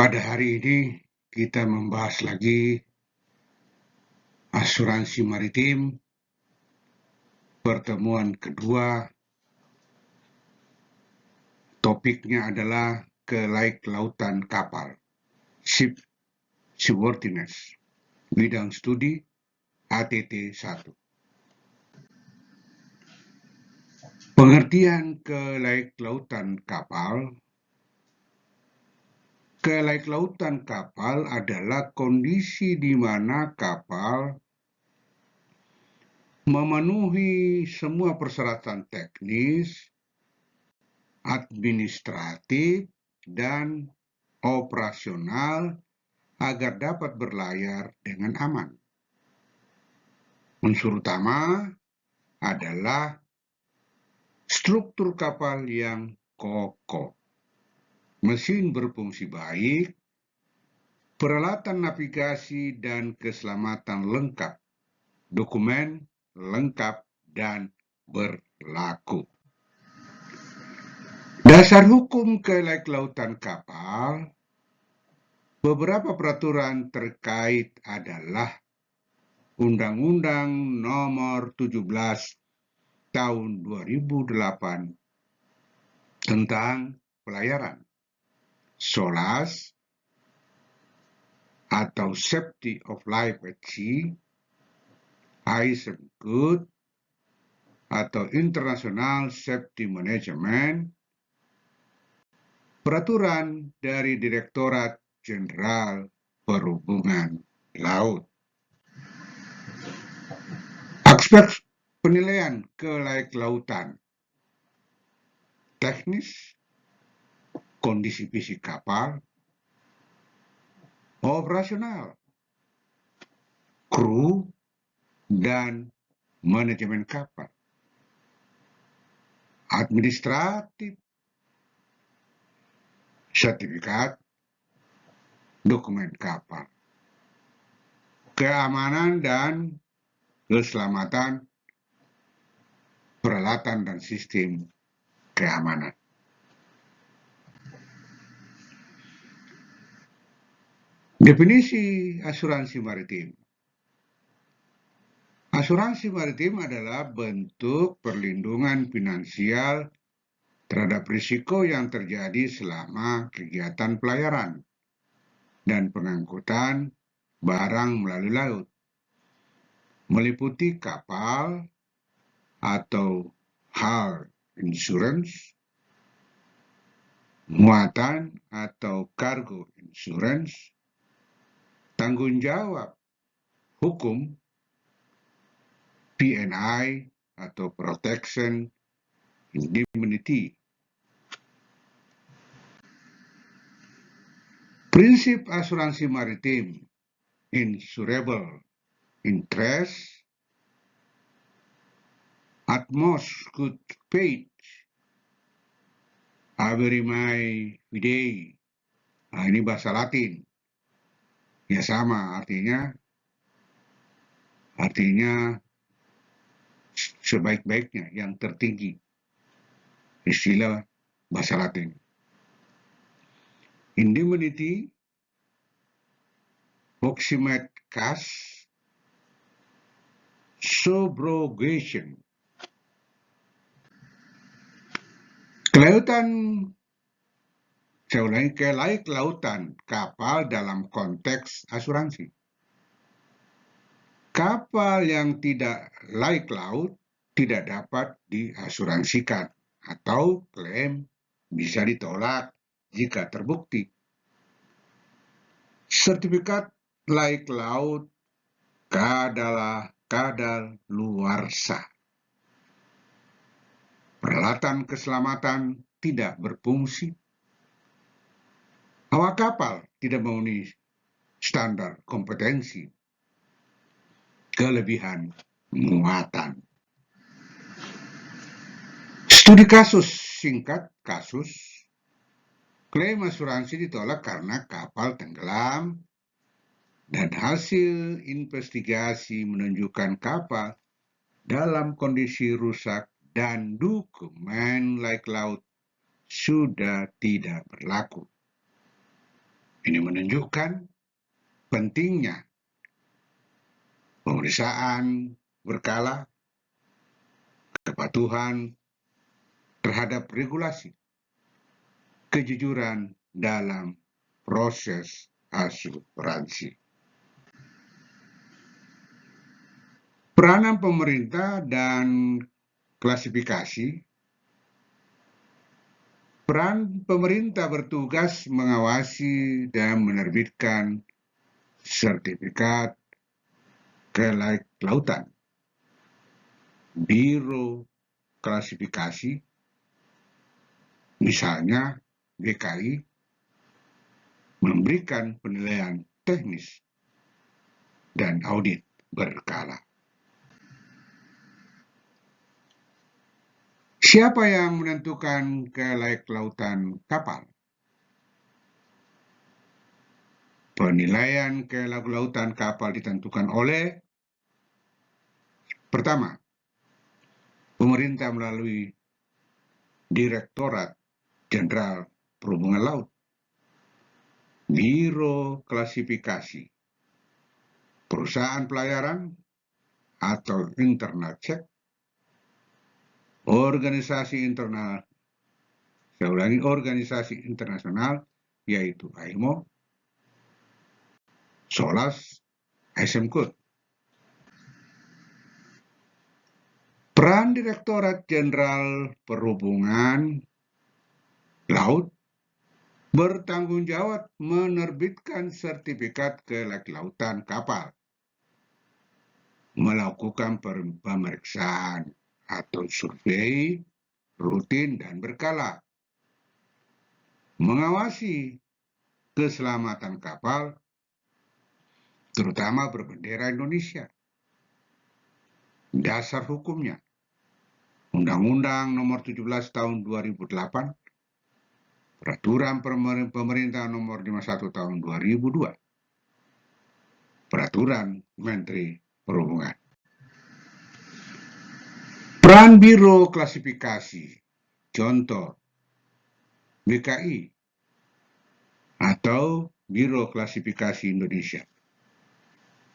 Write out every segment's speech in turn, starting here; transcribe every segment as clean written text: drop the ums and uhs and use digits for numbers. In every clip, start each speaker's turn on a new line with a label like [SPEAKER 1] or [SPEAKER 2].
[SPEAKER 1] Pada hari ini kita membahas lagi asuransi maritim, pertemuan kedua. Topiknya adalah kelautan kapal, ship seaworthiness, bidang studi ATT 1. Pengertian kelautan kapal. Kelautan kapal adalah kondisi di mana kapal memenuhi semua persyaratan teknis, administratif, dan operasional agar dapat berlayar dengan aman. Unsur utama adalah struktur kapal yang kokoh, mesin berfungsi baik, peralatan navigasi dan keselamatan lengkap, dokumen lengkap dan berlaku. Dasar hukum kelautan kapal, beberapa peraturan terkait adalah Undang-Undang Nomor 17 Tahun 2008 tentang pelayaran, SOLAS atau Safety of Life at Sea, ISEM Code atau International Safety Management, peraturan dari Direktorat Jenderal Perhubungan Laut. Aspek penilaian kelautan: teknis, kondisi fisik kapal, operasional, kru, dan manajemen kapal, administratif, sertifikat, dokumen kapal, keamanan dan keselamatan, peralatan dan sistem keamanan. Definisi asuransi maritim. Asuransi maritim adalah bentuk perlindungan finansial terhadap risiko yang terjadi selama kegiatan pelayaran dan pengangkutan barang melalui laut, meliputi kapal atau hull insurance, muatan atau cargo insurance, tanggung jawab hukum, P&I atau protection indemnity. Prinsip asuransi maritim: insurable interest, utmost good faith, Averimae Fidei. Ini bahasa Latin. Ya sama, artinya sebaik-baiknya, yang tertinggi. Istilah bahasa Latin. Indemnity, proximate cost, subrogation. Kelautan kapal dalam konteks asuransi. Kapal yang tidak laik laut tidak dapat diasuransikan atau klaim bisa ditolak jika terbukti. Sertifikat laik laut kadaluarsa. Peralatan keselamatan tidak berfungsi. Awak kapal tidak memenuhi standar kompetensi. Kelebihan muatan. Studi kasus singkat. Kasus klaim asuransi ditolak karena kapal tenggelam dan hasil investigasi menunjukkan kapal dalam kondisi rusak dan dokumen laik laut sudah tidak berlaku. Ini menunjukkan pentingnya pemeriksaan berkala, kepatuhan terhadap regulasi, kejujuran dalam proses asuransi. Peranan pemerintah dan klasifikasi. Peran pemerintah bertugas mengawasi dan menerbitkan sertifikat kelautan. Biro klasifikasi, misalnya DKI, memberikan penilaian teknis dan audit berkala. Siapa yang menentukan kelautan kapal? Penilaian kelautan kapal ditentukan oleh, pertama, pemerintah melalui Direktorat Jenderal Perhubungan Laut, Biro Klasifikasi, perusahaan pelayaran atau internal check, organisasi internasional, yaitu IMO, SOLAS, SMCOT. Peran Direktorat Jenderal Perhubungan Laut bertanggung jawab menerbitkan sertifikat kelautan kapal, melakukan pemeriksaan atau survei rutin dan berkala, mengawasi keselamatan kapal, terutama berbendera Indonesia. Dasar hukumnya, Undang-Undang Nomor 17 Tahun 2008, Peraturan Pemerintah Nomor 51 Tahun 2002, Peraturan Menteri Perhubungan. Peran Biro Klasifikasi, contoh BKI atau Biro Klasifikasi Indonesia,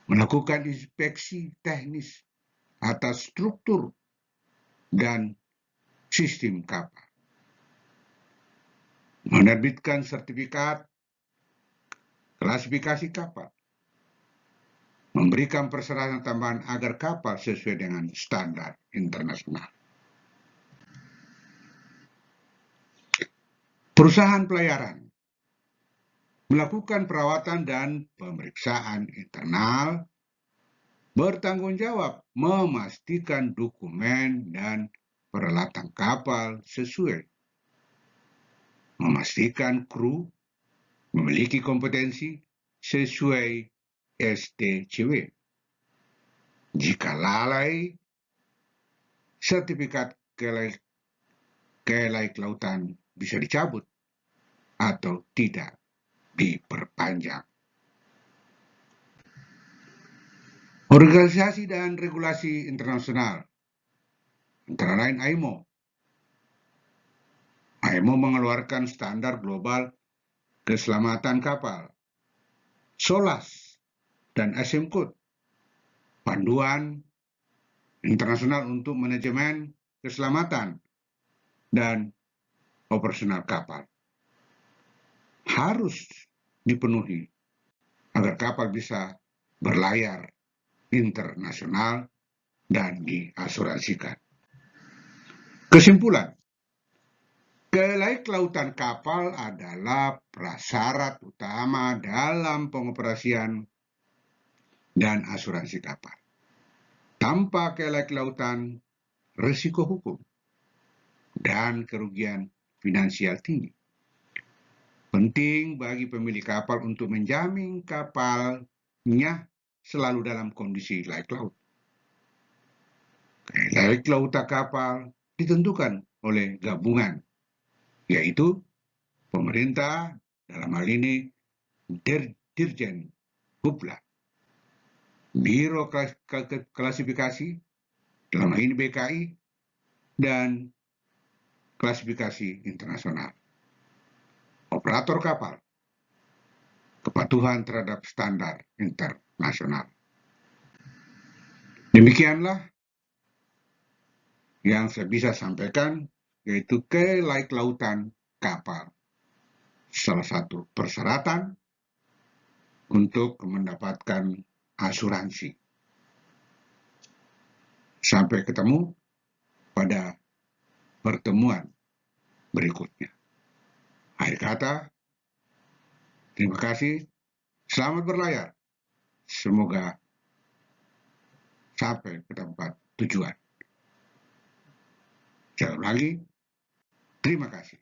[SPEAKER 1] melakukan inspeksi teknis atas struktur dan sistem kapal, menerbitkan sertifikat klasifikasi kapal, memberikan persyaratan tambahan agar kapal sesuai dengan standar internasional. Perusahaan pelayaran melakukan perawatan dan pemeriksaan internal, bertanggung jawab memastikan dokumen dan peralatan kapal sesuai, memastikan kru memiliki kompetensi sesuai STCW. Jika lalai, sertifikat kelautan bisa dicabut atau tidak diperpanjang. Organisasi dan regulasi internasional, antara lain IMO. IMO mengeluarkan standar global keselamatan kapal. SOLAS dan SMCOT, panduan internasional untuk manajemen keselamatan dan operasional kapal, harus dipenuhi agar kapal bisa berlayar internasional dan diasuransikan. Kesimpulan, kelautan kapal adalah prasyarat utama dalam pengoperasian dan asuransi kapal. Tanpa kelautan, risiko hukum dan kerugian finansial tinggi. Penting bagi pemilik kapal untuk menjamin kapalnya selalu dalam kondisi layak laut. Layak lautan kapal ditentukan oleh gabungan, yaitu pemerintah, dalam hal ini Dirjen Hubla, Biro Klasifikasi, dalam hal ini BKI, dan klasifikasi internasional. Operator kapal, kepatuhan terhadap standar internasional. Demikianlah yang saya bisa sampaikan, yaitu kelautan kapal. Salah satu persyaratan untuk mendapatkan asuransi. Sampai ketemu pada pertemuan berikutnya. Akhir kata, terima kasih, selamat berlayar. Semoga sampai ke tempat tujuan. Sekali lagi, terima kasih.